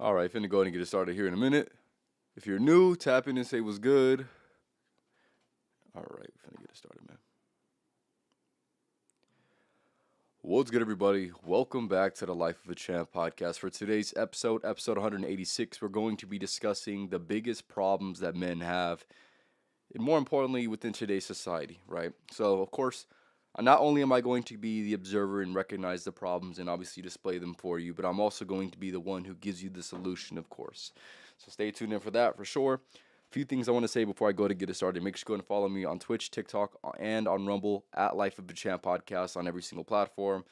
All right, finna go ahead and get it started here in a minute. If you're new, tap in and say what's good. All right, finna get it started, man. What's good, everybody? Welcome back to the Life of a Champ podcast. For today's episode 186, we're going to be discussing the biggest problems that men have, and more importantly, within today's society, right? So, of course, not only am I going to be the observer and recognize the problems and obviously display them for you, but I'm also going to be the one who gives you the solution, of course. So stay tuned in for that for sure. A few things I want to say before I go to get it started. Make sure you go and follow me on Twitch, TikTok, and on Rumble at Life of a Champ podcast on every single platform.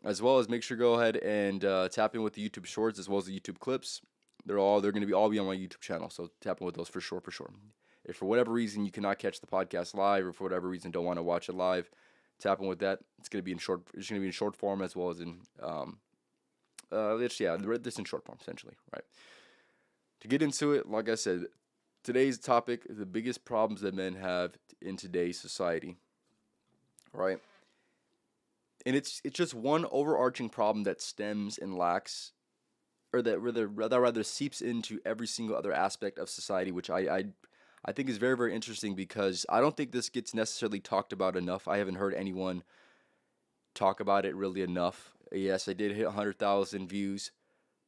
As well as make sure to go ahead and tap in with the YouTube Shorts as well as the YouTube clips. They're going to be all be on my YouTube channel, so tap in with those for sure, for sure. If for whatever reason you cannot catch the podcast live, or for whatever reason don't want to watch it live, tap in with that. It's going to be in short. It's going to be in short form as well as in this in short form essentially, right? To get into it, like I said, today's topic is the biggest problems that men have in today's society, right? And it's just one overarching problem that stems and lacks, or that rather seeps into every single other aspect of society, which I think is very, very interesting because I don't think this gets necessarily talked about enough. I haven't heard anyone talk about it really enough. Yes, I did hit 100,000 views.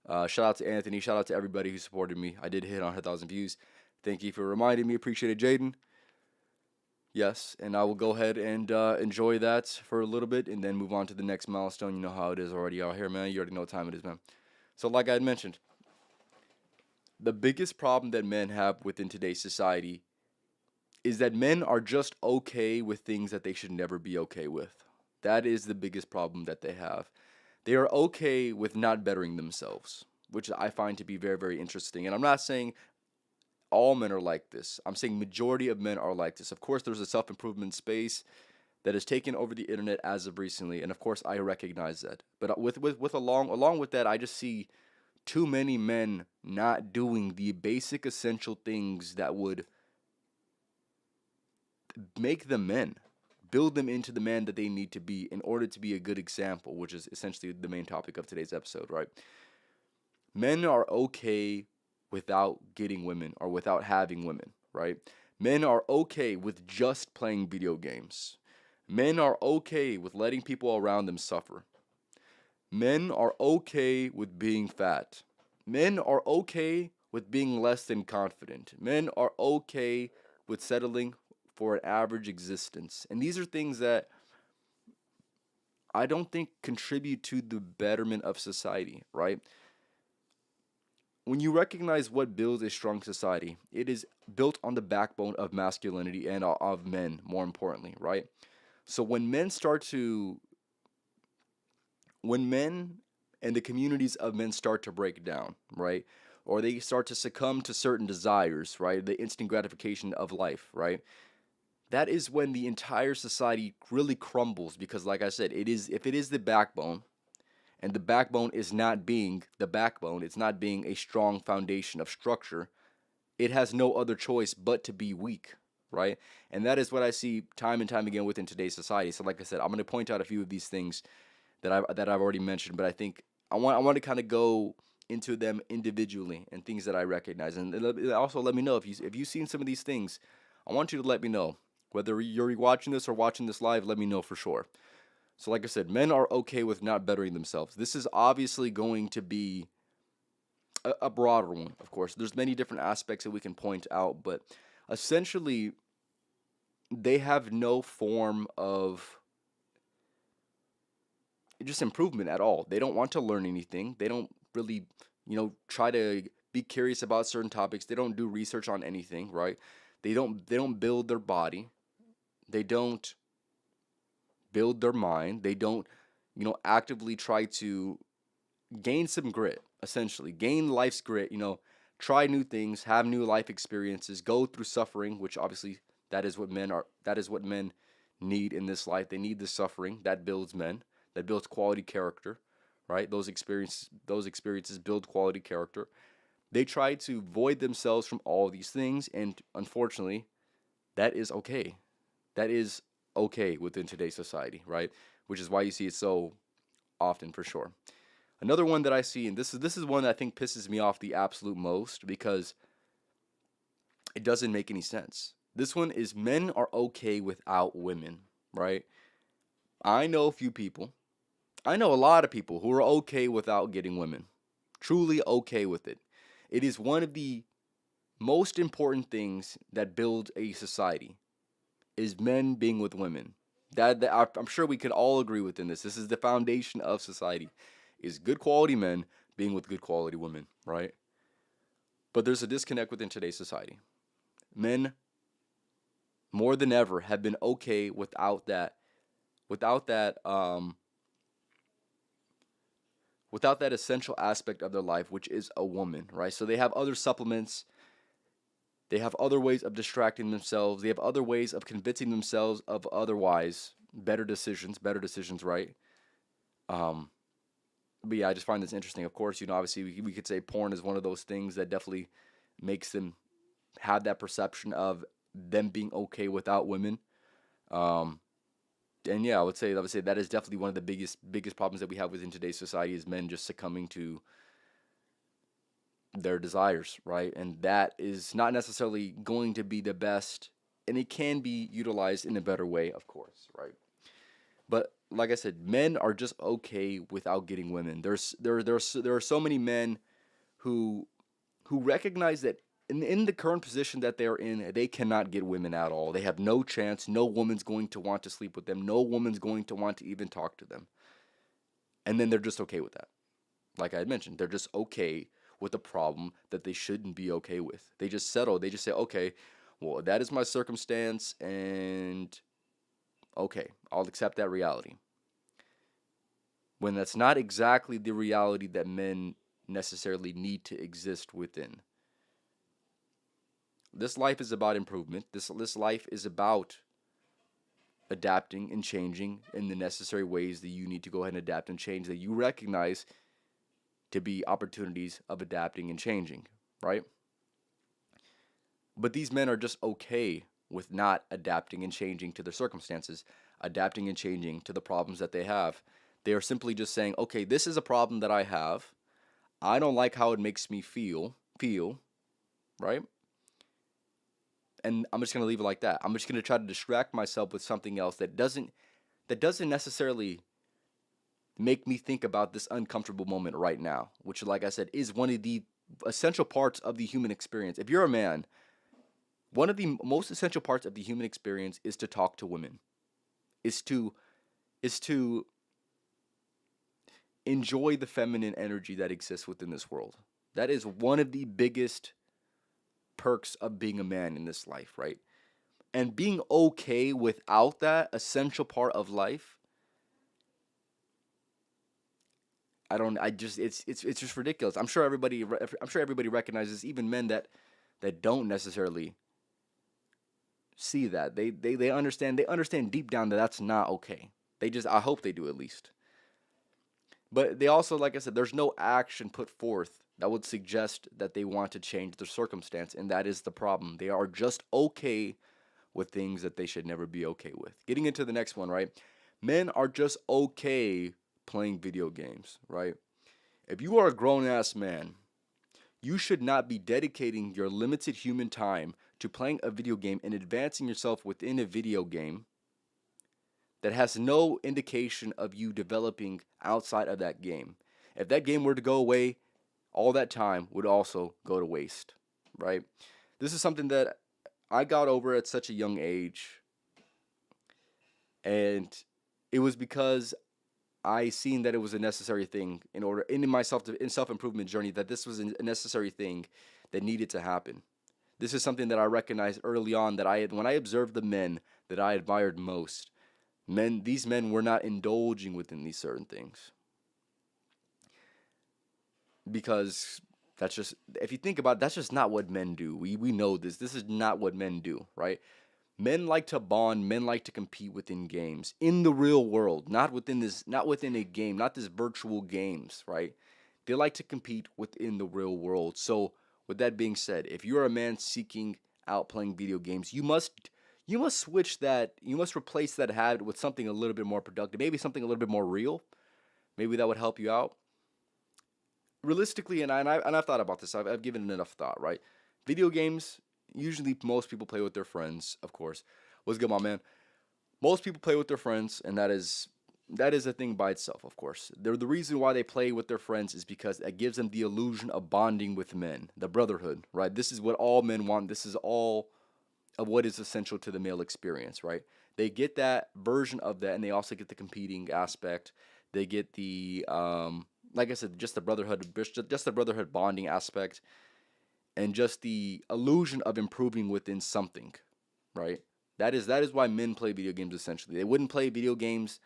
Shout out to Anthony. Shout out to everybody who supported me. I did hit 100,000 views. Thank you for reminding me. Appreciate it, Jaden. Yes, and I will go ahead and enjoy that for a little bit and then move on to the next milestone. You know how it is already out here, man. You already know what time it is, man. So, like I had mentioned, the biggest problem that men have within today's society is that men are just okay with things that they should never be okay with. That is the biggest problem that they have. They are okay with not bettering themselves, which I find to be very, very interesting. And I'm not saying all men are like this. I'm saying majority of men are like this. Of course, there's a self-improvement space that has taken over the internet as of recently, and of course, I recognize that. But with along with that, I just see too many men not doing the basic essential things that would make them men, build them into the man that they need to be in order to be a good example, which is essentially the main topic of today's episode, right? Men are okay without getting women or without having women, right? Men are okay with just playing video games. Men are okay with letting people around them suffer. Men are okay with being fat. Men are okay with being less than confident. Men are okay with settling for an average existence. And these are things that I don't think contribute to the betterment of society, right? When you recognize what builds a strong society, it is built on the backbone of masculinity and of men, more importantly, right? So when men and the communities of men start to break down, right? Or they start to succumb to certain desires, right? The instant gratification of life, right? That is when the entire society really crumbles because, like I said, if it is the backbone, and the backbone is not being the backbone, it's not being a strong foundation of structure, it has no other choice but to be weak, right? And that is what I see time and time again within today's society. So, like I said, I'm going to point out a few of these things that I've already mentioned, but I think I want to kind of go into them individually and things that I recognize, and also let me know if you've seen some of these things. I want you to let me know whether you're watching this or watching this live. Let me know for sure. So, like I said, men are okay with not bettering themselves. This is obviously going to be a broader one, of course. There's many different aspects that we can point out, but essentially, they have no form of just improvement at all. They don't want to learn anything. They don't really, try to be curious about certain topics. They don't do research on anything, right? They don't build their body. They don't build their mind. They don't, actively try to gain some grit, essentially. Gain life's grit, try new things, have new life experiences, go through suffering, which obviously that is what men need in this life. They need the suffering that builds men, that builds quality character, right? Those experiences build quality character. They try to void themselves from all these things, and unfortunately, that is okay. That is okay within today's society, right? Which is why you see it so often for sure. Another one that I see, and this is one that I think pisses me off the absolute most because it doesn't make any sense. This one is men are okay without women, right? I know a few people. I know a lot of people who are okay without getting women. Truly okay with it. It is one of the most important things that builds a society is men being with women. I'm sure we could all agree within this. This is the foundation of society. Is good quality men being with good quality women, right? But there's a disconnect within today's society. Men more than ever have been okay without that without that essential aspect of their life, which is a woman, right? So they have other supplements, they have other ways of distracting themselves, they have other ways of convincing themselves of otherwise better decisions, right? Um, but yeah, I just find this interesting. Of course, obviously we could say porn is one of those things that definitely makes them have that perception of them being okay without women. Um, and yeah, I would say that is definitely one of the biggest problems that we have within today's society is men just succumbing to their desires, right? And that is not necessarily going to be the best, and it can be utilized in a better way, of course, right? But like I said, men are just okay without getting women. There are so many men who recognize that in the current position that they're in, they cannot get women at all. They have no chance. No woman's going to want to sleep with them. No woman's going to want to even talk to them. And then they're just okay with that. Like I had mentioned, they're just okay with a problem that they shouldn't be okay with. They just settle. They just say, okay, well, that is my circumstance, and okay, I'll accept that reality. When that's not exactly the reality that men necessarily need to exist within. This life is about improvement. This life is about adapting and changing in the necessary ways that you need to go ahead and adapt and change that you recognize to be opportunities of adapting and changing, right? But these men are just okay with not adapting and changing to their circumstances, adapting and changing to the problems that they have. They are simply just saying, okay, this is a problem that I have. I don't like how it makes me feel, right? And I'm just gonna leave it like that. I'm just gonna try to distract myself with something else that doesn't necessarily make me think about this uncomfortable moment right now, which, like I said, is one of the essential parts of the human experience. If you're a man, one of the most essential parts of the human experience is to talk to women, is to enjoy the feminine energy that exists within this world. That is one of the biggest perks of being a man in this life, right? And being okay without that essential part of life, I don't. I just. It's just ridiculous. I'm sure everybody recognizes, even men that don't necessarily see that. They understand. They understand deep down that that's not okay. They just. I hope they do at least. But they also, like I said, there's no action put forth that would suggest that they want to change their circumstance, and that is the problem. They are just okay with things that they should never be okay with. Getting into the next one, right? Men are just okay playing video games, right? If you are a grown ass man, you should not be dedicating your limited human time to playing a video game and advancing yourself within a video game that has no indication of you developing outside of that game. If that game were to go away, all that time would also go to waste, right? This is something that I got over at such a young age, and it was because I seen that it was a necessary thing in my self improvement journey, that this was a necessary thing that needed to happen. This is something that I recognized early on, that when I observed the men that I admired most, these men were not indulging within these certain things, because that's just, if you think about it, that's just not what men do. We know this. This is not what men do, right? Men like to bond, men like to compete within games in the real world, not within a game, not this virtual games, right? They like to compete within the real world. So, with that being said, if you're a man seeking out playing video games, you must switch that, you must replace that habit with something a little bit more productive, maybe something a little bit more real. Maybe that would help you out. realistically, and I've thought about this. I've given it enough thought, right? Video games, usually most people play with their friends, of course. What's good, my man? Most people play with their friends, and that is a thing by itself, of course. The reason why they play with their friends is because it gives them the illusion of bonding with men, the brotherhood, right? This is what all men want. This is all of what is essential to the male experience, right? They get that version of that, and they also get the competing aspect. They get the like I said, just the brotherhood bonding aspect, and just the illusion of improving within something, right? That is why men play video games. Essentially, they wouldn't play video games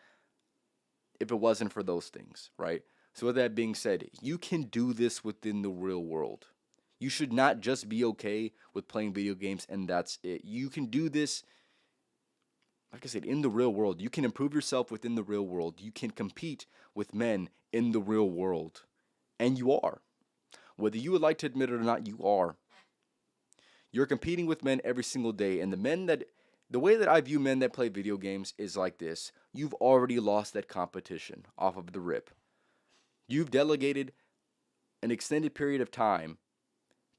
if it wasn't for those things, right? So with that being said, you can do this within the real world. You should not just be okay with playing video games and that's it. You can do this, like I said, in the real world. You can improve yourself within the real world. You can compete with men in the real world. And you are. Whether you would like to admit it or not, you are. You're competing with men every single day. And the way that I view men that play video games is like this. You've already lost that competition off of the rip. You've delegated an extended period of time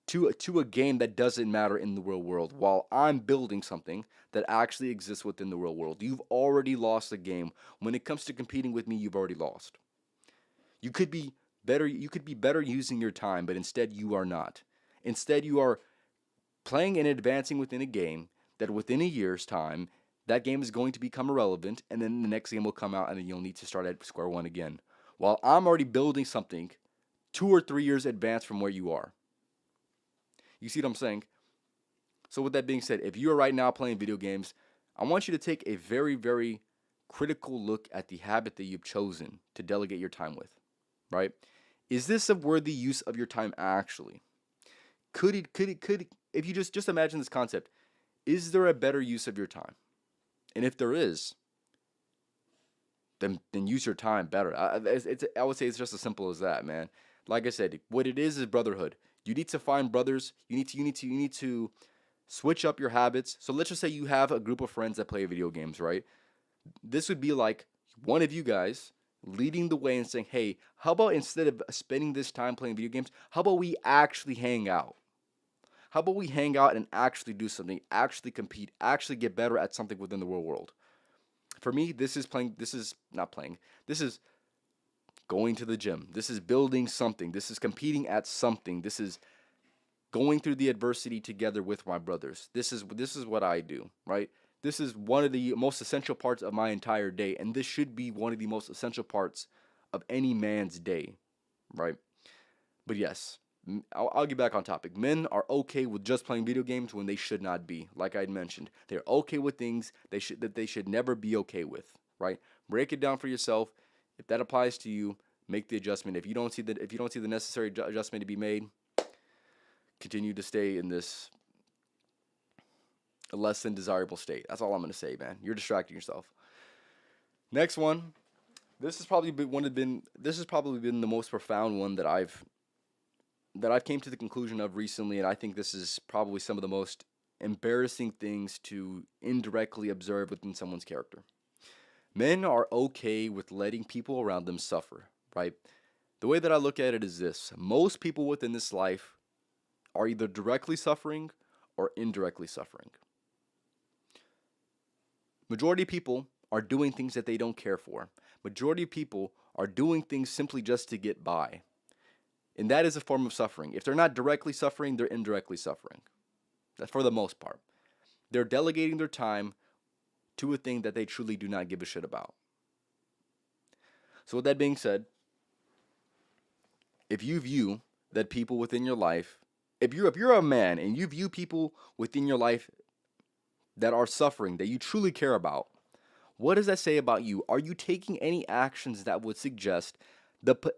to a game that doesn't matter in the real world while I'm building something that actually exists within the real world. You've already lost the game. When it comes to competing with me, you've already lost. You could be better using your time, but instead you are not. Instead you are playing and advancing within a game that within a year's time that game is going to become irrelevant, and then the next game will come out and then you'll need to start at square one again. While I'm already building something 2 or 3 years advanced from where you are. You see what I'm saying? So with that being said, if you are right now playing video games, I want you to take a very, very critical look at the habit that you've chosen to delegate your time with, right? Is this a worthy use of your time actually? If you just imagine this concept, is there a better use of your time? And if there is, then use your time better. I would say it's just as simple as that, man. Like I said, what it is brotherhood. You need to find brothers. You need to switch up your habits. So let's just say you have a group of friends that play video games, right? This would be like one of you guys leading the way and saying, "Hey, how about instead of spending this time playing video games, how about we actually hang out? How about we hang out and actually do something, actually compete, actually get better at something within the real world?" For me, this is playing. This is not playing. This is going to the gym. This is building something. This is competing at something. This is going through the adversity together with my brothers. This is what I do, right? This is one of the most essential parts of my entire day, and this should be one of the most essential parts of any man's day, right? But yes, I'll get back on topic. Men are okay with just playing video games when they should not be. Like I mentioned, they're okay with things that they should never be okay with, right? Break it down for yourself. If that applies to you, make the adjustment. If you don't see the necessary adjustment to be made, continue to stay in this less than desirable state. That's all I'm gonna say, man. You're distracting yourself. Next one. This has probably been the most profound one that I've came to the conclusion of recently, and I think this is probably some of the most embarrassing things to indirectly observe within someone's character. Men are okay with letting people around them suffer, right? The way that I look at it is this. Most people within this life are either directly suffering or indirectly suffering. Majority of people are doing things that they don't care for. Majority of people are doing things simply just to get by. And that is a form of suffering. If they're not directly suffering, they're indirectly suffering. That's for the most part. They're delegating their time to a thing that they truly do not give a shit about. So with that being said, if you view that people within your life, if you're a man and you view people within your life that are suffering, that you truly care about, what does that say about you? Are you taking any actions that would suggest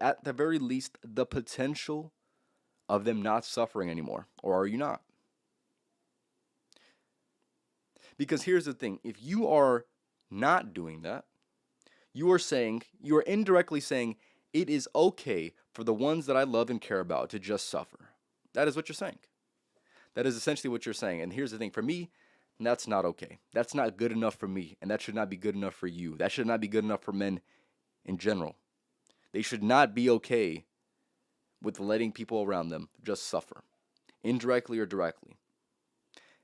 at the very least the potential of them not suffering anymore, or are you not? Because here's the thing, if you are not doing that, you are indirectly saying it is okay for the ones that I love and care about to just suffer. That is what you're saying. That is essentially what you're saying. And here's the thing, for me, that's not okay. That's not good enough for me, and that should not be good enough for you. That should not be good enough for men in general. They should not be okay with letting people around them just suffer, indirectly or directly.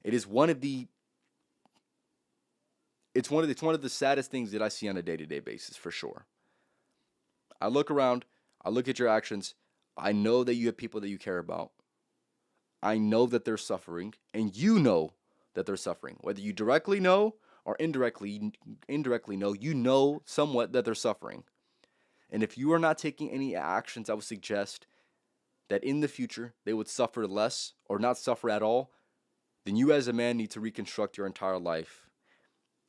It is one of the it's one of the saddest things that I see on a day-to-day basis for sure. I look around, I look at your actions, I know that you have people that you care about. I know that they're suffering, and you know that they're suffering. Whether you directly know or indirectly know, you know somewhat that they're suffering. And if you are not taking any actions, I would suggest that in the future they would suffer less or not suffer at all, then you as a man need to reconstruct your entire life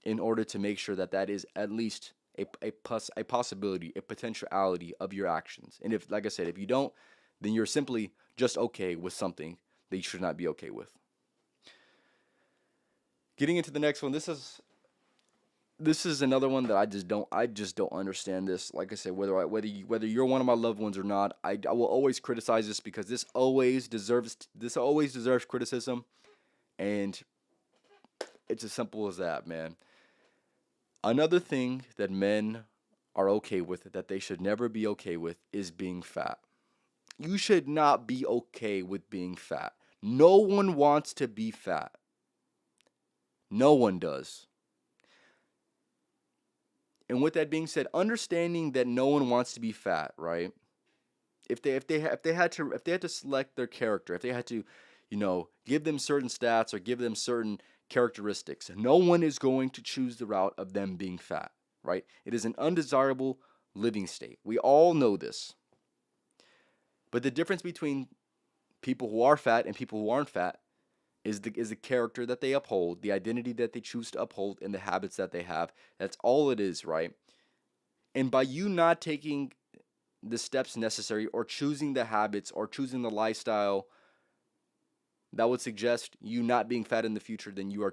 in order to make sure that that is at least a possibility, a potentiality of your actions. And if, like I said, if you don't, then you're simply just okay with something that you should not be okay with. Getting into the next one, this is another one that I just don't understand this. Like I said, whether you're one of my loved ones or not, I will always criticize this because this always deserves criticism, and it's as simple as that, man. Another thing that men are okay with that they should never be okay with is being fat. You should not be okay with being fat. No one wants to be fat. No one does. And with that being said, understanding that no one wants to be fat, right? If they had to select their character, if they had to, give them certain stats or give them certain characteristics, no one is going to choose the route of them being fat, right? It is an undesirable living state. We all know this. But the difference between people who are fat and people who aren't fat is the character that they uphold, the identity that they choose to uphold, and the habits that they have. That's all it is, right? And by you not taking the steps necessary or choosing the habits or choosing the lifestyle that would suggest you not being fat in the future, then you are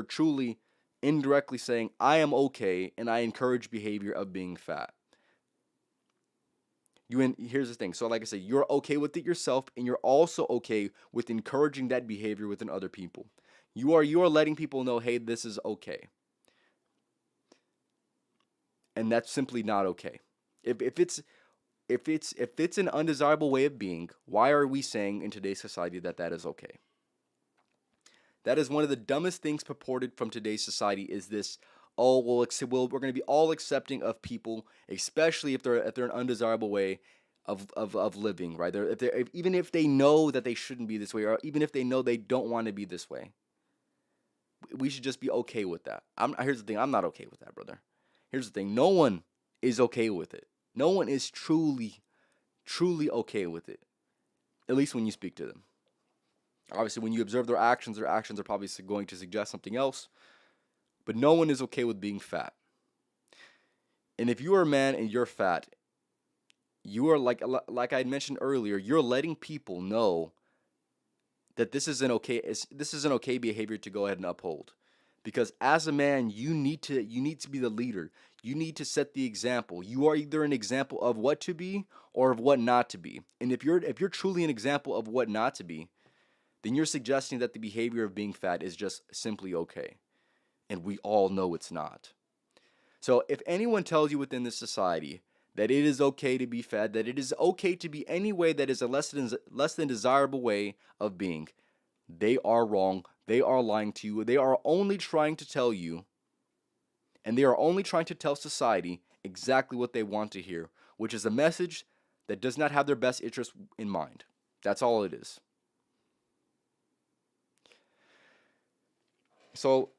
truly indirectly saying, I am okay and I encourage behavior of being fat. Here's the thing. So like I said, you're okay with it yourself, and you're also okay with encouraging that behavior within other people. You are letting people know, hey, this is okay. And that's simply not okay. If it's an undesirable way of being, why are we saying in today's society that that is okay? That is one of the dumbest things purported from today's society is this, oh, we're going to be all accepting of people, especially if they're an undesirable way of living, right? Even if they know that they shouldn't be this way, or even if they know they don't want to be this way, we should just be okay with that. Here's the thing, I'm not okay with that, brother. Here's the thing, no one is okay with it. No one is truly okay with it, at least when you speak to them. Obviously, when you observe their actions are probably going to suggest something else. But no one is okay with being fat. And if you are a man and you're fat, you are like I mentioned earlier, you're letting people know that this is an okay behavior to go ahead and uphold. Because as a man, you need to be the leader. You need to set the example. You are either an example of what to be or of what not to be. And if you're truly an example of what not to be, then you're suggesting that the behavior of being fat is just simply okay. And we all know it's not. So if anyone tells you within this society that it is okay to be fat, that it is okay to be any way that is a less than desirable way of being, they are wrong. They are lying to you. They are only trying to tell you, and they are only trying to tell society exactly what they want to hear, which is a message that does not have their best interest in mind. That's all it is. So,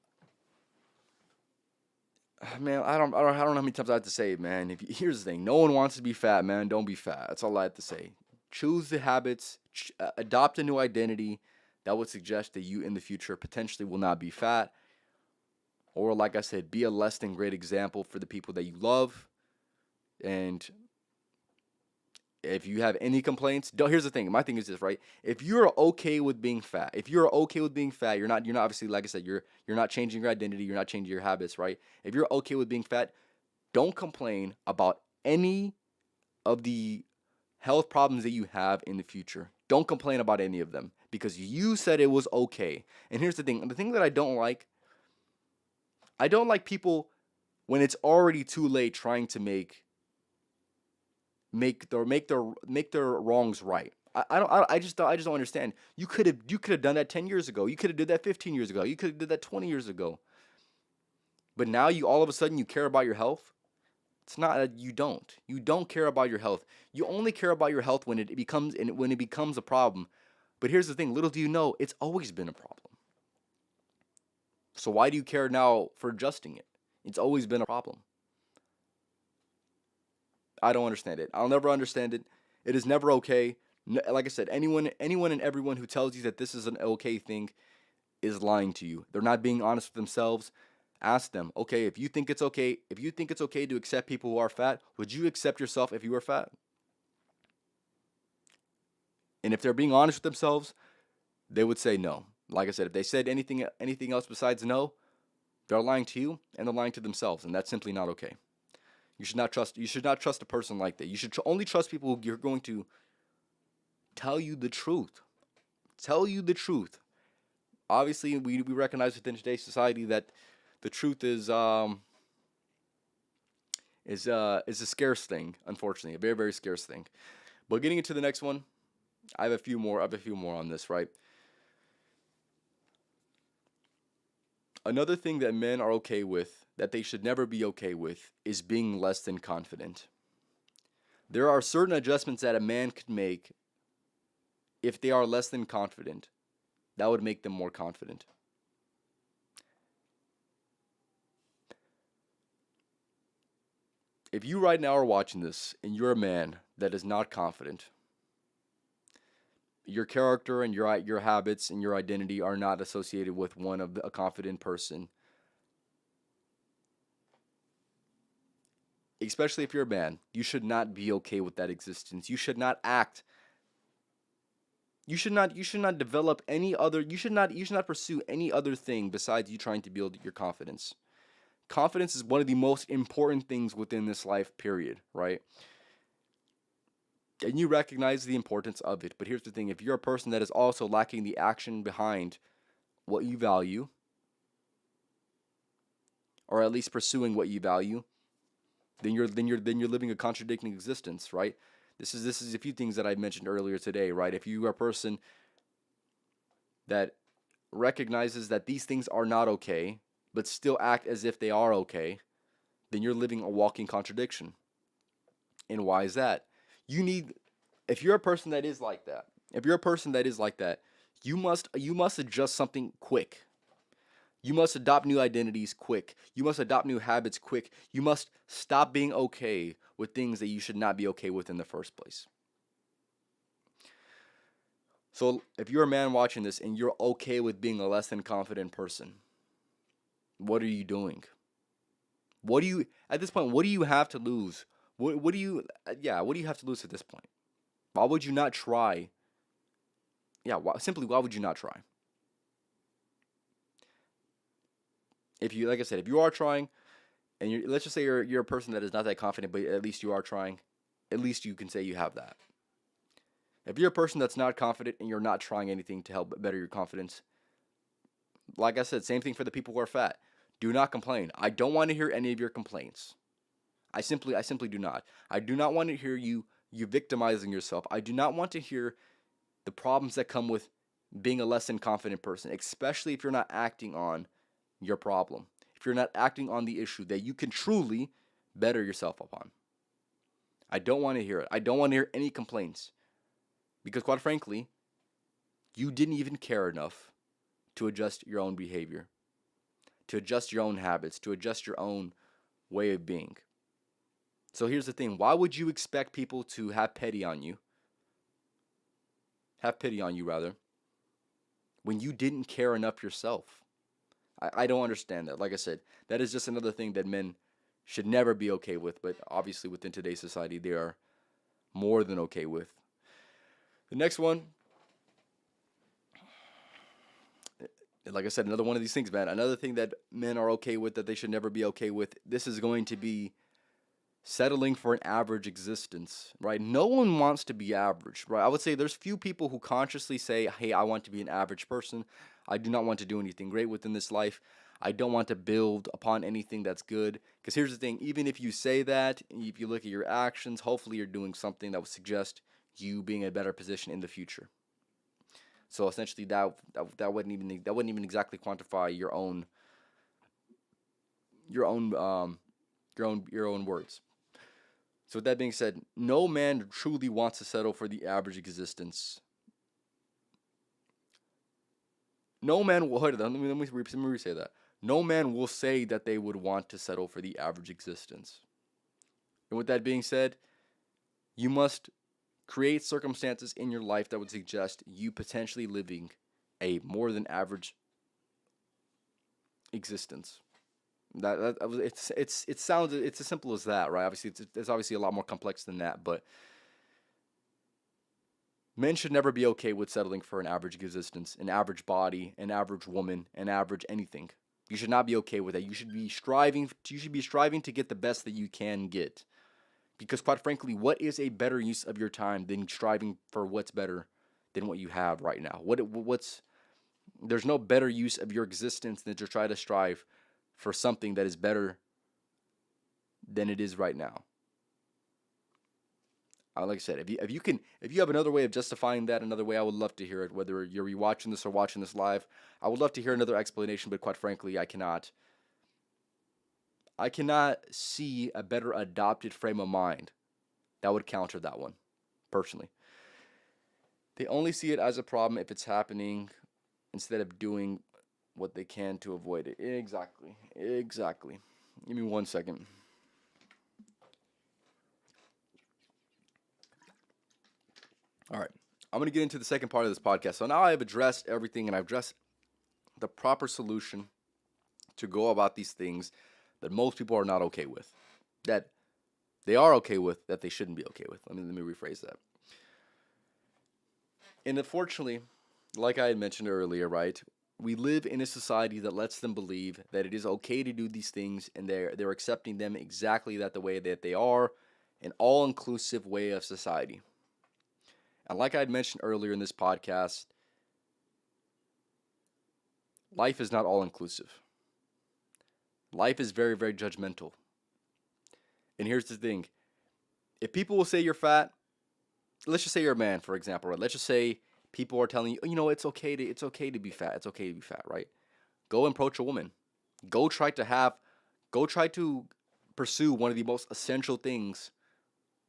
man, I don't know how many times I have to say it, man. Here's the thing: no one wants to be fat, man. Don't be fat. That's all I have to say. Choose the habits. Adopt a new identity that would suggest that you in the future potentially will not be fat, or like I said, be a less than great example for the people that you love. And if you have any complaints, here's the thing. My thing is this, right? If you're okay with being fat, you're not obviously, like I said, you're not changing your identity, you're not changing your habits, right? If you're okay with being fat, don't complain about any of the health problems that you have in the future. Don't complain about any of them because you said it was okay. And here's the thing that I don't like people when it's already too late trying to make make their wrongs right. I just don't understand. You could have done that 10 years ago. You could have did that 15 years ago. You could have did that 20 years ago. But now you all of a sudden you care about your health. It's not that you don't. You don't care about your health. You only care about your health when it becomes a problem. But here's the thing, little do you know, it's always been a problem. So why do you care now for adjusting it? It's always been a problem. I don't understand it. I'll never understand it. It is never okay. Like I said, anyone and everyone who tells you that this is an okay thing is lying to you. They're not being honest with themselves. Ask them, okay, if you think it's okay to accept people who are fat, would you accept yourself if you were fat? And if they're being honest with themselves, they would say no. Like I said, if they said anything else besides no, they're lying to you and they're lying to themselves, and that's simply not okay. You should not trust a person like that. You should only trust people who you're going to tell you the truth. Tell you the truth. Obviously, we recognize within today's society that the truth is a scarce thing, unfortunately, a very, very scarce thing. But getting into the next one, I have a few more on this, right? Another thing that men are okay with, that they should never be okay with, is being less than confident. There are certain adjustments that a man could make if they are less than confident. That would make them more confident. If you right now are watching this and you're a man that is not confident, your character and your habits and your identity are not associated with one of a confident person. Especially if you're a man, you should not be okay with that existence. You should not act. You should not develop any other. You should not pursue any other thing besides you trying to build your confidence. Confidence is one of the most important things within this life. Period. Right? And you recognize the importance of it. But here's the thing: if you're a person that is also lacking the action behind what you value, or at least pursuing what you value, then you're living a contradicting existence, right? This is a few things that I mentioned earlier today, right? If you are a person that recognizes that these things are not okay, but still act as if they are okay, then you're living a walking contradiction. And why is that? You need if you're a person that is like that, if you're a person that is like that, you must adjust something quick. You must adopt new identities quick. You must adopt new habits quick. You must stop being okay with things that you should not be okay with in the first place. So, if you're a man watching this and you're okay with being a less than confident person, what are you doing? What do you at this point? What do you have to lose? What do you yeah? What do you have to lose at this point? Why would you not try? Yeah, simply why would you not try? If you like I said, if you are trying, and let's just say you're a person that is not that confident, but at least you are trying, at least you can say you have that. If you're a person that's not confident and you're not trying anything to help better your confidence, like I said, same thing for the people who are fat. Do not complain. I don't want to hear any of your complaints. I simply do not. I do not want to hear you victimizing yourself. I do not want to hear the problems that come with being a less than confident person, especially if you're not acting on your problem. If you're not acting on the issue that you can truly better yourself upon. I don't want to hear it. I don't want to hear any complaints. Because quite frankly, you didn't even care enough to adjust your own behavior, to adjust your own habits, to adjust your own way of being. So here's the thing. Why would you expect people to have pity on you? Have pity on you, rather, when you didn't care enough yourself? I don't understand that. Like I said, that is just another thing that men should never be okay with, but obviously within today's society, they are more than okay with. The next one, like I said, another one of these things, man. Another thing that men are okay with that they should never be okay with. This is going to be settling for an average existence, right? No one wants to be average, right? I would say there's few people who consciously say, hey, I want to be an average person. I do not want to do anything great within this life. I don't want to build upon anything that's good. Because here's the thing, even if you say that, if you look at your actions, hopefully you're doing something that would suggest you being in a better position in the future. So essentially, that wouldn't even exactly quantify your own your own words. So with that being said, no man truly wants to settle for the average existence. No man will hold on. Let me re-say that. No man will say that they would want to settle for the average existence. And with that being said, you must create circumstances in your life that would suggest you potentially living a more than average existence. It's as simple as that, right? Obviously, it's obviously a lot more complex than that, but men should never be okay with settling for an average existence, an average body, an average woman, an average anything. You should not be okay with that. You should be striving. You should be striving to get the best that you can get. Because quite frankly, what is a better use of your time than striving for what's better than what you have right now? What's there's no better use of your existence than to try to strive for something that is better than it is right now. Like I said, if you have another way of justifying that, another way, I would love to hear it. Whether you're rewatching this or watching this live, I would love to hear another explanation. But quite frankly, I cannot. I cannot see a better adopted frame of mind that would counter that one, personally. They only see it as a problem if it's happening instead of doing what they can to avoid it. Exactly. Exactly. Give me 1 second. All right. I'm going to get into the second part of this podcast. So now I've addressed everything and I've addressed the proper solution to go about these things that most people are not okay with. That they are okay with, that they shouldn't be okay with. Let me rephrase that. And unfortunately, like I had mentioned earlier, right? We live in a society that lets them believe that it is okay to do these things and they're accepting them exactly that the way that they are, an all-inclusive way of society. And like I had mentioned earlier in this podcast, life is not all-inclusive. Life is very, very judgmental. And here's the thing. If people will say you're fat, let's just say you're a man, for example, right? Let's just say people are telling you, it's okay to be fat. It's okay to be fat, right? Go approach a woman. Go try to pursue one of the most essential things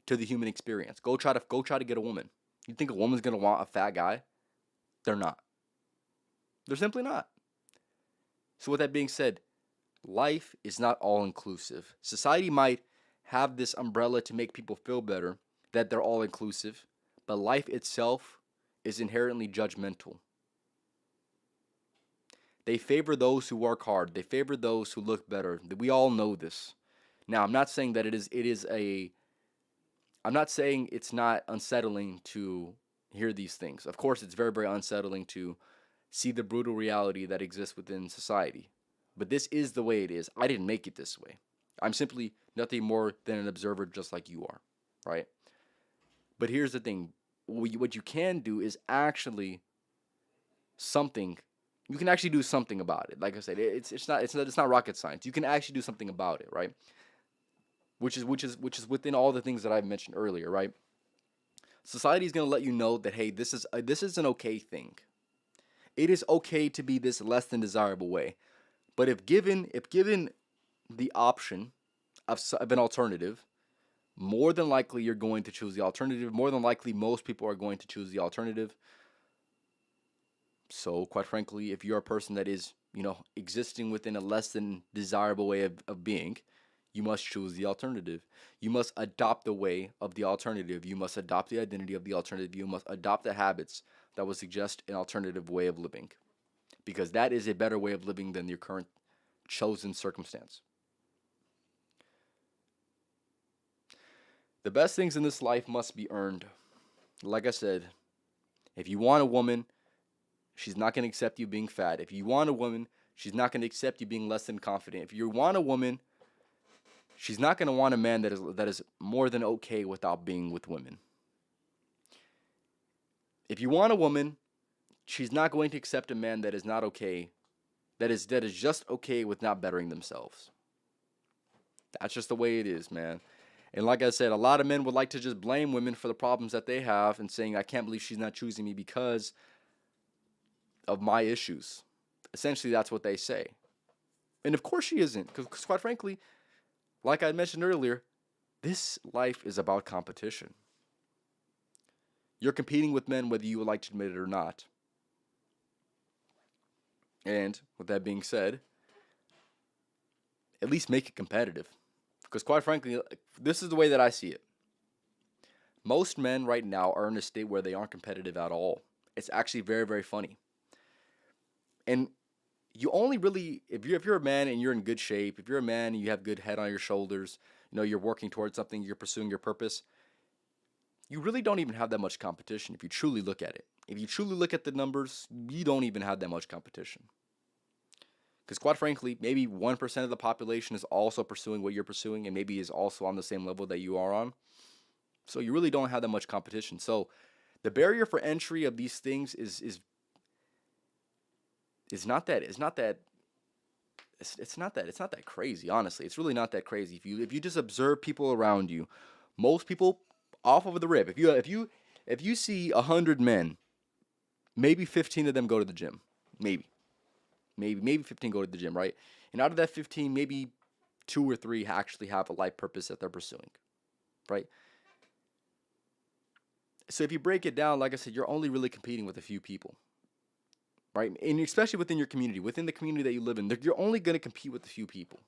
to the human experience. Go try to get a woman. You think a woman's gonna want a fat guy? They're not. They're simply not. So with that being said, life is not all inclusive. Society might have this umbrella to make people feel better that they're all inclusive, but life itself is inherently judgmental. They favor those who work hard. They favor those who look better. We all know this. Now, I'm not saying that I'm not saying it's not unsettling to hear these things. Of course, it's very, very unsettling to see the brutal reality that exists within society. But this is the way it is. I didn't make it this way. I'm simply nothing more than an observer just like you are, right? But here's the thing. What you can do is actually something. You can actually do something about it. Like I said, it's not rocket science. You can actually do something about it, right? Which is within all the things that I've mentioned earlier, right? Society is going to let you know that hey, this is an okay thing. It is okay to be this less than desirable way. But if given the option of an alternative, more than likely you're going to choose the alternative. More than likely most people are going to choose the alternative. So quite frankly, if you're a person that is, existing within a less than desirable way of being, you must choose the alternative. You must adopt the way of the alternative. You must adopt the identity of the alternative. You must adopt the habits that would suggest an alternative way of living. Because that is a better way of living than your current chosen circumstance. The best things in this life must be earned. Like I said, if you want a woman, she's not going to accept you being fat. If you want a woman, she's not going to accept you being less than confident. If you want a woman, she's not going to want a man that is more than okay without being with women. If you want a woman, she's not going to accept a man that is not okay that is just okay with not bettering themselves. That's just the way it is, man. And like I said, a lot of men would like to just blame women for the problems that they have and saying, I can't believe she's not choosing me because of my issues. Essentially, that's what they say. And of course she isn't, because quite frankly, like I mentioned earlier, this life is about competition. You're competing with men whether you would like to admit it or not. And with that being said, at least make it competitive. Because quite frankly, this is the way that I see it. Most men right now are in a state where they aren't competitive at all. It's actually very, very funny. And you only really, if you're a man and you're in good shape, if you're a man and you have good head on your shoulders, you're working towards something, you're pursuing your purpose, you really don't even have that much competition if you truly look at it. If you truly look at the numbers, you don't even have that much competition. Because quite frankly, maybe 1% of the population is also pursuing what you're pursuing and maybe is also on the same level that you are on. So you really don't have that much competition. So the barrier for entry of these things is not that it's not that crazy, honestly. It's really not that crazy. If you just observe people around you, most people off of the rip, if you see 100 men, maybe 15 of them go to the gym. Maybe 15 go to the gym, right? And out of that 15, maybe 2 or 3 actually have a life purpose that they're pursuing, right? So if you break it down, like I said, you're only really competing with a few people, right? And especially within your community, within the community that you live in, you're only going to compete with a few people.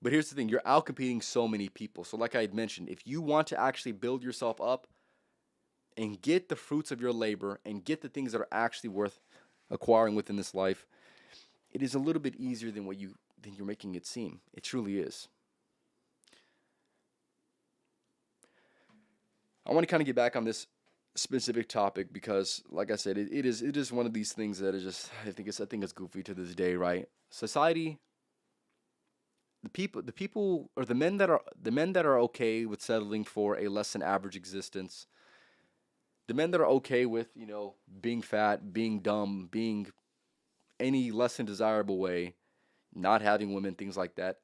But here's the thing, you're out competing so many people. So like I had mentioned, if you want to actually build yourself up and get the fruits of your labor and get the things that are actually worth acquiring within this life, it is a little bit easier than you're making it seem. It truly is. I want to kind of get back on this specific topic because, like I said, it is one of these things that is just I think it's goofy to this day, right? Society, the people or the men that are okay with settling for a less than average existence, the men that are okay with being fat, being dumb, being any less than desirable way, not having women, things like that.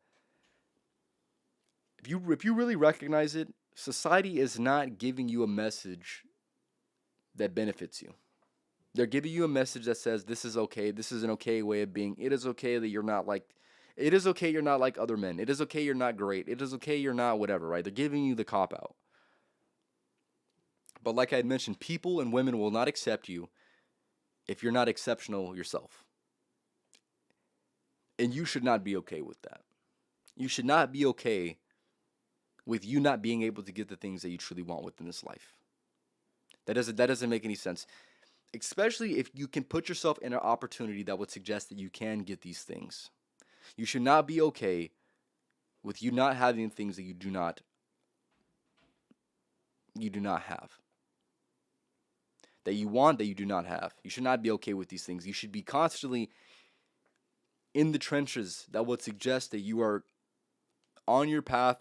If you really recognize it, society is not giving you a message that benefits you. They're giving you a message that says this is okay. This is an okay way of being. It is okay that you're not like. It is okay you're not like other men. It is okay you're not great. It is okay you're not whatever, right? They're giving you the cop out. But like I had mentioned, people and women will not accept you if you're not exceptional yourself. And you should not be okay with that. You should not be okay with you not being able to get the things that you truly want within this life. That doesn't make any sense. Especially if you can put yourself in an opportunity that would suggest that you can get these things. You should not be okay with you not having things that you do not have. That you want that you do not have. You should not be okay with these things. You should be constantly in the trenches that would suggest that you are on your path,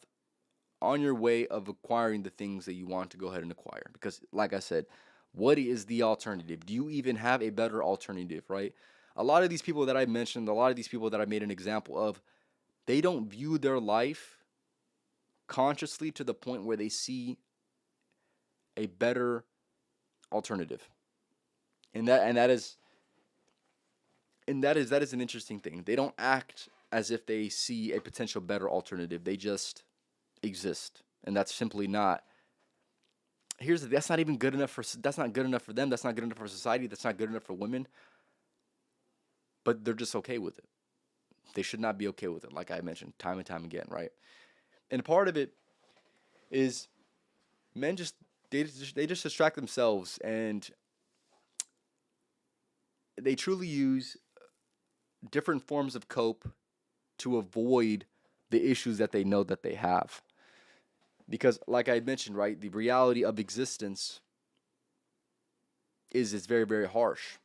on your way of acquiring the things that you want to go ahead and acquire. Because, like I said, what is the alternative? Do you even have a better alternative, right? A lot of these people that I mentioned, a lot of these people that I made an example of, they don't view their life consciously to the point where they see a better alternative. And that is an interesting thing. They don't act as if they see a potential better alternative. They just exist. And that's simply not. That's not even good enough that's not good enough for them. That's not good enough for society. That's not good enough for women. But they're just okay with it. They should not be okay with it, like I mentioned time and time again, right? And part of it is men they just distract themselves, and they truly use different forms of cope to avoid the issues that they know that they have. Because like I mentioned, right, the reality of existence is very, very harsh.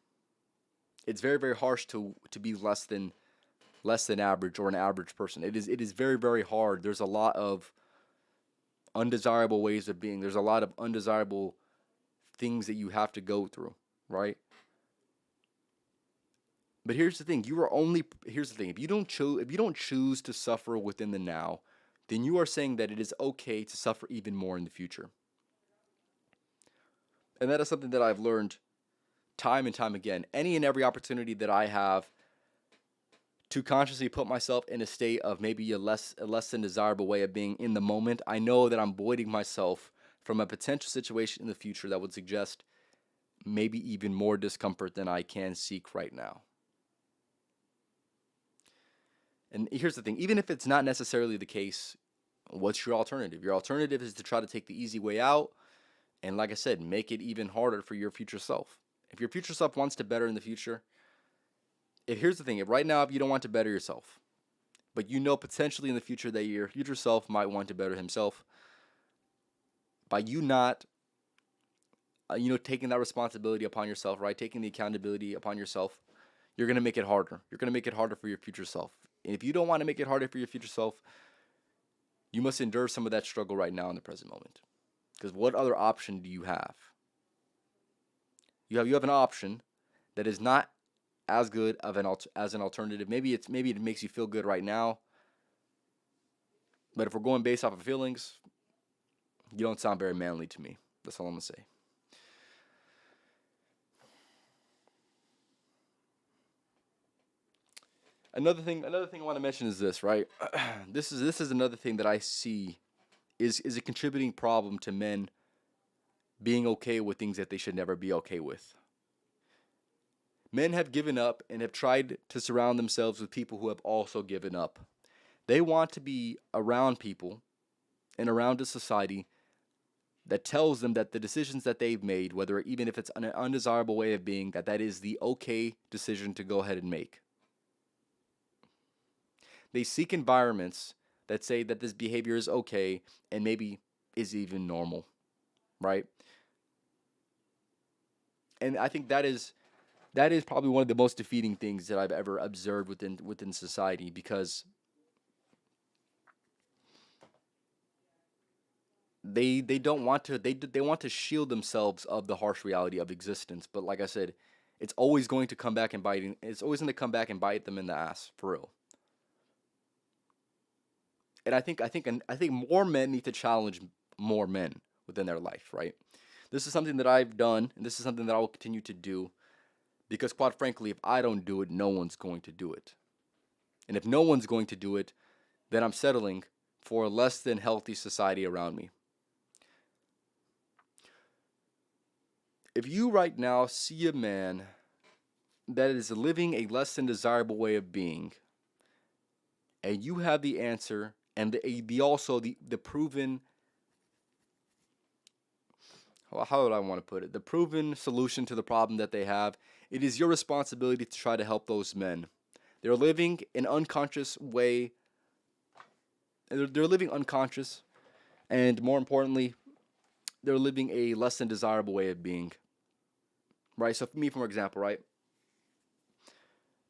It's very, very harsh to be less than average or an average person. It is very, very hard. There's a lot of undesirable ways of being. There's a lot of undesirable things that you have to go through, right? But here's the thing: you are only here's the thing. If you don't choose to suffer within the now, then you are saying that it is okay to suffer even more in the future. And that is something that I've learned time and time again. Any and every opportunity that I have to consciously put myself in a state of maybe a less than desirable way of being in the moment, I know that I'm voiding myself from a potential situation in the future that would suggest maybe even more discomfort than I can seek right now. And here's the thing, even if it's not necessarily the case, what's your alternative? Your alternative is to try to take the easy way out and, like I said, make it even harder for your future self. If your future self wants to better in the future, if here's the thing, if right now if you don't want to better yourself, but you know potentially in the future that your future self might want to better himself, by you not taking that responsibility upon yourself, right? Taking the accountability upon yourself, you're going to make it harder. You're going to make it harder for your future self. And if you don't want to make it harder for your future self, you must endure some of that struggle right now in the present moment. Because what other option do you have? You have an option that is not as good of as an alternative. Maybe it makes you feel good right now, but if we're going based off of feelings, you don't sound very manly to me. That's all I'm gonna say. Another thing I want to mention is this, right? This is another thing that I see is a contributing problem to men being okay with things that they should never be okay with. Men have given up and have tried to surround themselves with people who have also given up. They want to be around people and around a society that tells them that the decisions that they've made, whether even if it's an undesirable way of being, that is the okay decision to go ahead and make. They seek environments that say that this behavior is okay and maybe is even normal, right? And I think that is probably one of the most defeating things that I've ever observed within society, because they don't want to they want to shield themselves of the harsh reality of existence. But like I said, it's always going to come back and it's always going to come back and bite them in the ass, for real. And I think more men need to challenge more men within their life, right? This is something that I've done, and this is something that I will continue to do, because quite frankly, if I don't do it, no one's going to do it. And if no one's going to do it, then I'm settling for a less than healthy society around me. If you right now see a man that is living a less than desirable way of being, and you have the answer and the also the proven, well, how would I want to put it? The proven solution to the problem that they have, it is your responsibility to try to help those men. They're living an unconscious way. They're living unconscious, and more importantly, they're living a less than desirable way of being. Right? So for me, for example, right?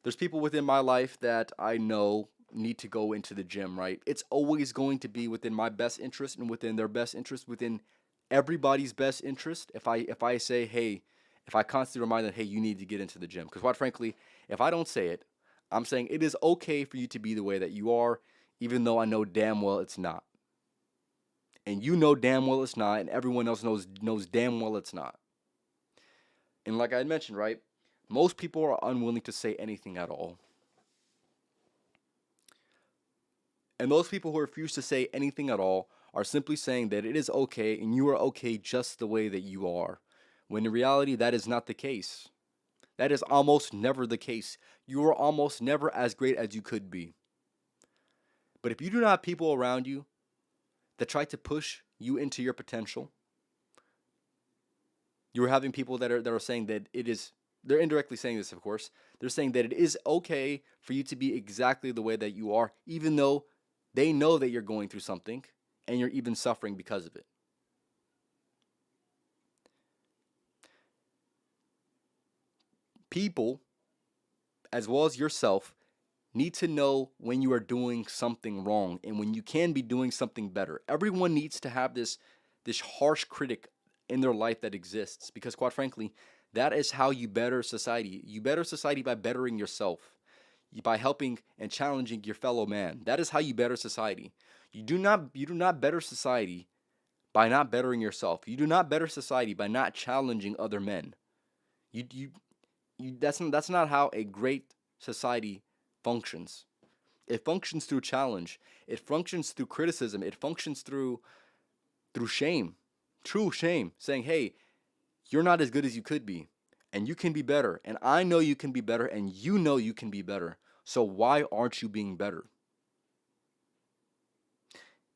There's people within my life that I know need to go into the gym, right? It's always going to be within my best interest and within their best interest, within everybody's best interest. If I say, hey, if I constantly remind them, hey, you need to get into the gym. Because quite frankly, if I don't say it, I'm saying it is okay for you to be the way that you are, even though I know damn well it's not. And you know damn well it's not, and everyone else knows damn well it's not. And like I had mentioned, right? Most people are unwilling to say anything at all. And those people who refuse to say anything at all are simply saying that it is okay and you are okay just the way that you are. When in reality, that is not the case. That is almost never the case. You are almost never as great as you could be. But if you do not have people around you that try to push you into your potential, you're having people that are saying that it is, they're indirectly saying this, of course. They're saying that it is okay for you to be exactly the way that you are, even though they know that you're going through something and you're even suffering because of it. People, as well as yourself, need to know when you are doing something wrong and when you can be doing something better. Everyone needs to have this harsh critic in their life that exists, because quite frankly, That is how you better society. You better society by bettering yourself, by helping and challenging your fellow man. That is how you better society. You do not better society by not bettering yourself. You do not better society by not challenging other men. You you, that's not how a great society functions. It functions through challenge. It functions through criticism. It functions through shame. True shame, saying, "Hey, you're not as good as you could be, and you can be better, and I know you can be better, and you know you can be better. So why aren't you being better?"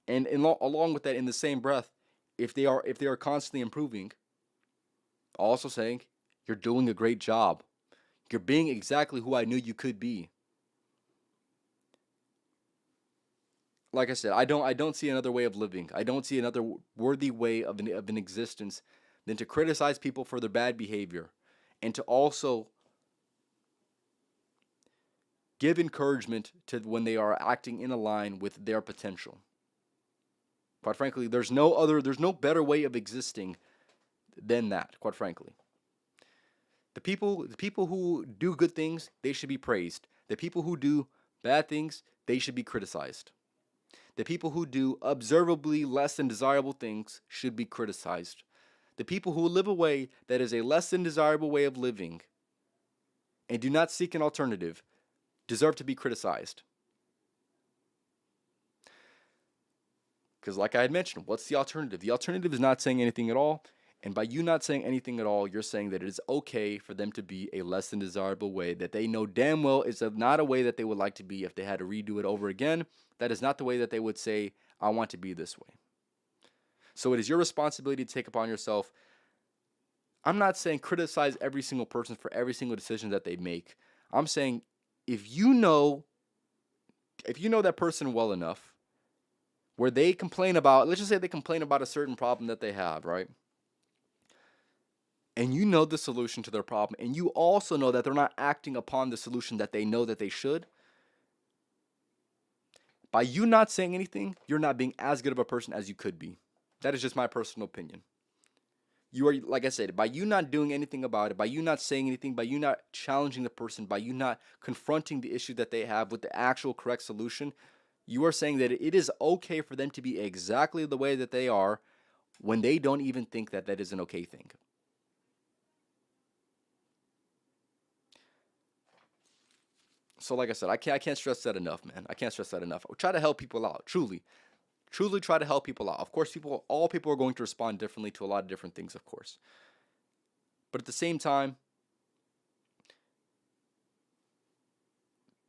And along with that, in the same breath, if they are constantly improving, also saying, "You're doing a great job. You're being exactly who I knew you could be." Like I said, I don't see another way of living. I don't see another worthy way of an existence than to criticize people for their bad behavior, and to also give encouragement to when they are acting in a line with their potential. Quite frankly, there's no better way of existing than that, quite frankly. The people who do good things, they should be praised. The people who do bad things, they should be criticized. The people who do observably less than desirable things should be criticized. The people who live a way that is a less than desirable way of living and do not seek an alternative deserve to be criticized. Because, like I had mentioned, what's the alternative? The alternative is not saying anything at all. And by you not saying anything at all, you're saying that it is okay for them to be a less than desirable way that they know damn well is not a way that they would like to be if they had to redo it over again. That is not the way that they would say, "I want to be this way." So it is your responsibility to take upon yourself. I'm not saying criticize every single person for every single decision that they make. I'm saying if you know that person well enough where they complain about, let's just say they complain about a certain problem that they have, right? And you know the solution to their problem, and you also know that they're not acting upon the solution that they know that they should. By you not saying anything, you're not being as good of a person as you could be. That is just my personal opinion. You are, like I said, by you not doing anything about it, by you not saying anything, by you not challenging the person, by you not confronting the issue that they have with the actual correct solution, you are saying that it is okay for them to be exactly the way that they are when they don't even think that that is an okay thing. So, like I said, I can't stress that enough, man. I can't stress that enough. Try to help people out, truly, truly try to help people out. Of course, all people are going to respond differently to a lot of different things, of course. But at the same time,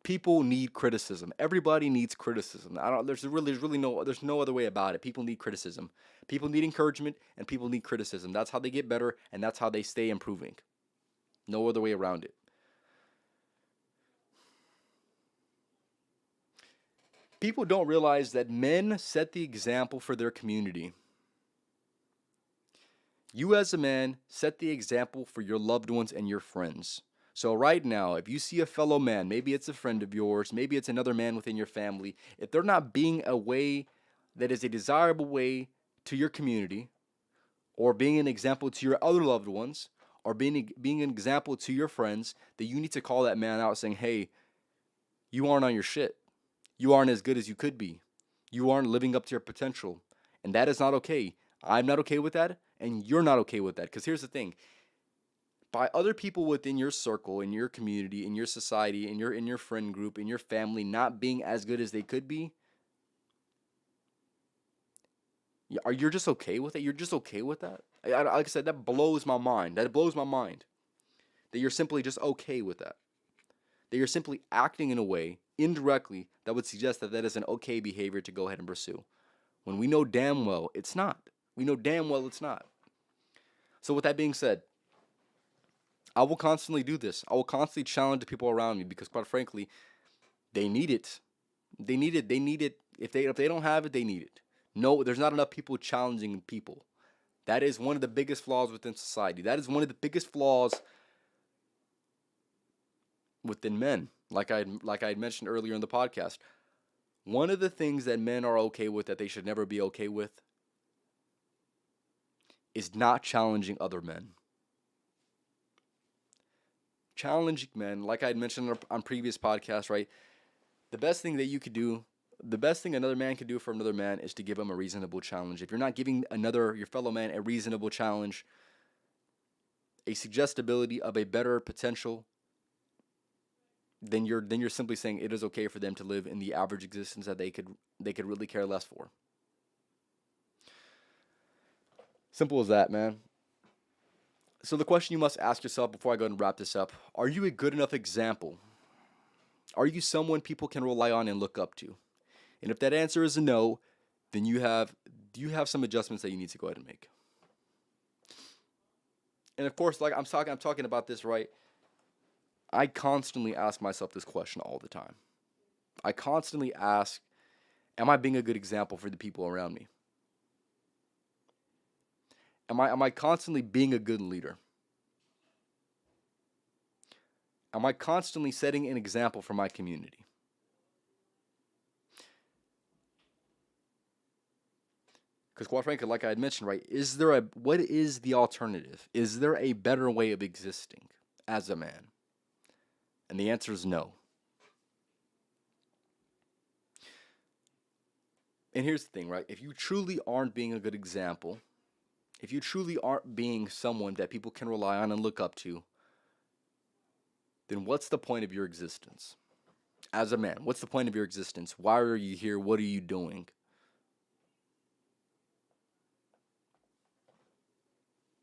people need criticism. Everybody needs criticism. I don't. There's no other way about it. People need criticism. People need encouragement, and people need criticism. That's how they get better, and that's how they stay improving. No other way around it. People don't realize that men set the example for their community. You, as a man, set the example for your loved ones and your friends. So, right now, if you see a fellow man, maybe it's a friend of yours, maybe it's another man within your family, if they're not being a way that is a desirable way to your community, or being an example to your other loved ones, or being an example to your friends, then you need to call that man out saying, "Hey, you aren't on your shit. You aren't as good as you could be. You aren't living up to your potential. And that is not okay. I'm not okay with that, and you're not okay with that." Because here's the thing: by other people within your circle, in your community, in your society, in your friend group, in your family not being as good as they could be, you're just okay with it? You're just okay with that? Like I said, that blows my mind. That blows my mind. That you're simply just okay with that. That you're simply acting in a way, indirectly, that would suggest that that is an okay behavior to go ahead and pursue. When we know damn well it's not. We know damn well it's not. So, with that being said, I will constantly do this. I will constantly challenge the people around me because, quite frankly, they need it. They need it. They need it. If they don't have it, they need it. No, there's not enough people challenging people. That is one of the biggest flaws within society. That is one of the biggest flaws within men. Like I had mentioned earlier in the podcast, one of the things that men are okay with that they should never be okay with is not challenging other men. Challenge, man. Like I had mentioned on previous podcasts, right? The best thing that you could do, the best thing another man could do for another man is to give him a reasonable challenge. If you're not giving your fellow man a reasonable challenge, a suggestibility of a better potential, then you're simply saying it is okay for them to live in the average existence that they could really care less for. Simple as that, man. So the question you must ask yourself before I go ahead and wrap this up: are you a good enough example? Are you someone people can rely on and look up to? And if that answer is a no, then you have some adjustments that you need to go ahead and make. And of course, like I'm talking about this, right? I constantly ask myself this question all the time. I constantly ask, am I being a good example for the people around me? Am I constantly being a good leader? Am I constantly setting an example for my community? Because quite frankly, like I had mentioned, right, what is the alternative? Is there a better way of existing as a man? And the answer is no. And here's the thing, right? If you truly aren't being a good example, if you truly aren't being someone that people can rely on and look up to, then what's the point of your existence? As a man, what's the point of your existence? Why are you here? What are you doing?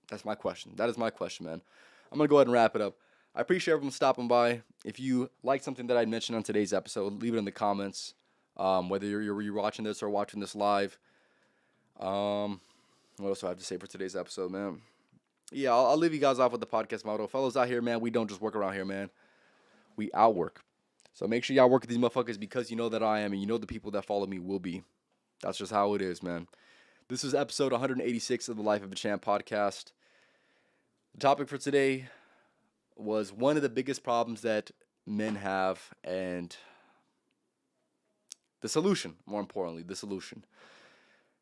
That's my question. That is my question, man. I'm going to go ahead and wrap it up. I appreciate everyone stopping by. If you like something that I mentioned on today's episode, leave it in the comments. Whether you're watching this or watching this live. What else do I have to say for today's episode, man? Yeah, I'll leave you guys off with the podcast motto. Fellows out here, man, we don't just work around here, man. We outwork. So make sure y'all work with these motherfuckers because you know that I am and you know the people that follow me will be. That's just how it is, man. This is episode 186 of the Life of a Champ podcast. The topic for today was one of the biggest problems that men have and the solution, more importantly, the solution.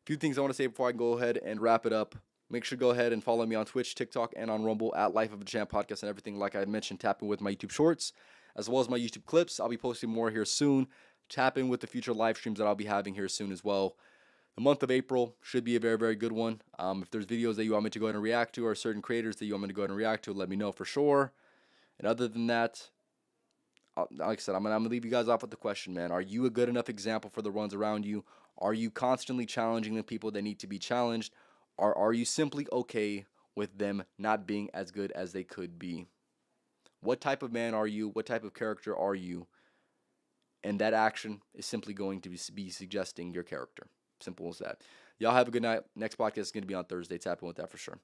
A few things I want to say before I go ahead and wrap it up. Make sure to go ahead and follow me on Twitch, TikTok, and on Rumble at Life of a Champ podcast and everything. Like I mentioned, tap in with my YouTube shorts as well as my YouTube clips. I'll be posting more here soon. Tap in with the future live streams that I'll be having here soon as well. The month of April should be a very, very good one. If there's videos that you want me to go ahead and react to or certain creators that you want me to go ahead and react to, let me know for sure. And other than that, like I said, I'm gonna leave you guys off with the question, man. Are you a good enough example for the ones around you? Are you constantly challenging the people that need to be challenged? Or are you simply okay with them not being as good as they could be? What type of man are you? What type of character are you? And that action is simply going to be suggesting your character. Simple as that. Y'all have a good night. Next podcast is going to be on Thursday. Tap in with that for sure.